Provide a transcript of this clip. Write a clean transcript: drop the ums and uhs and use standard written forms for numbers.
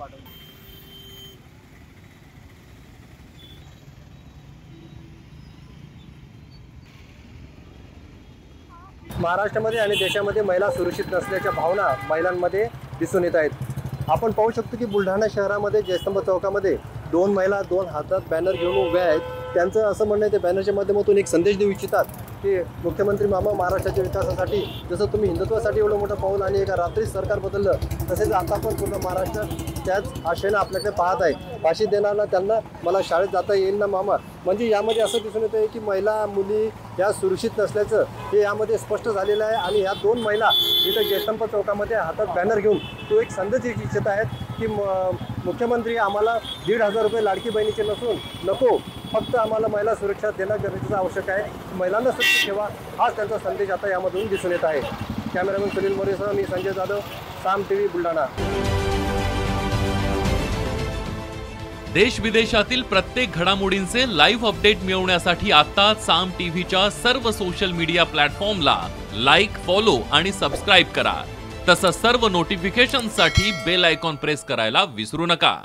पाठवली। महाराष्ट्रामध्ये आणि देशामध्ये महिला सुरक्षित नसल्याच्या भावना महिलांमध्ये दिसून येत आहेत। आपण पाहू शकतो की बुलढाणा शहरामध्ये जयस्तंभ चौकामध्ये 2 महिला 2 हातात बॅनर घेऊन उभ्या आहेत। त्यांचं असं म्हणणं आहे ते बॅनरच्या माध्यमातून एक संदेश देऊ इच्छितात की मुख्यमंत्री मामा महाराष्ट्राच्या विकासासाठी जसं तुम्ही हिंदुत्वासाठी एवढं मोठं पाऊल आणि एका रात्रीच सरकार बदललं, तसेच आता पण पूर्ण महाराष्ट्र त्याच आशेनं आपल्याकडे पाहत आहे। फाशी देणारा त्यांना मला शाळेत जाता येईल ना मामा, म्हणजे यामध्ये असं दिसून येतं आहे की महिला मुली या सुरक्षित नसल्याचं हे यामध्ये स्पष्ट झालेलं आहे। आणि ह्या 2 महिला इथं जयस्तंभ चौकामध्ये हातात बॅनर घेऊन तो एक संदेश देऊ इच्छित आहेत की मुख्यमंत्री आम्हाला 1,500 रुपये लाडकी बहिणीचे नको, फक्त आम्हाला महिला सुरक्षा देणं गरजेचं आवश्यक आहे। महिलांना सुरक्षित ठेवा हाच त्यांचा संदेश आता यामधून दिसून येत आहे। कॅमेरामॅन सुनील मोरेसह मी संजय जाधव, साम टीव्ही बुलढाणा। देश विदेशातील प्रत्येक घडामोडींचे लाईव्ह अपडेट मिळवण्यासाठी आता साम टीव्हीच्या सर्व सोशल मीडिया प्लॅटफॉर्मला लाईक, फॉलो आणि सबस्क्राईब करा। तसंच सर्व नोटिफिकेशनसाठी बेल आयकॉन प्रेस करायला विसरू नका।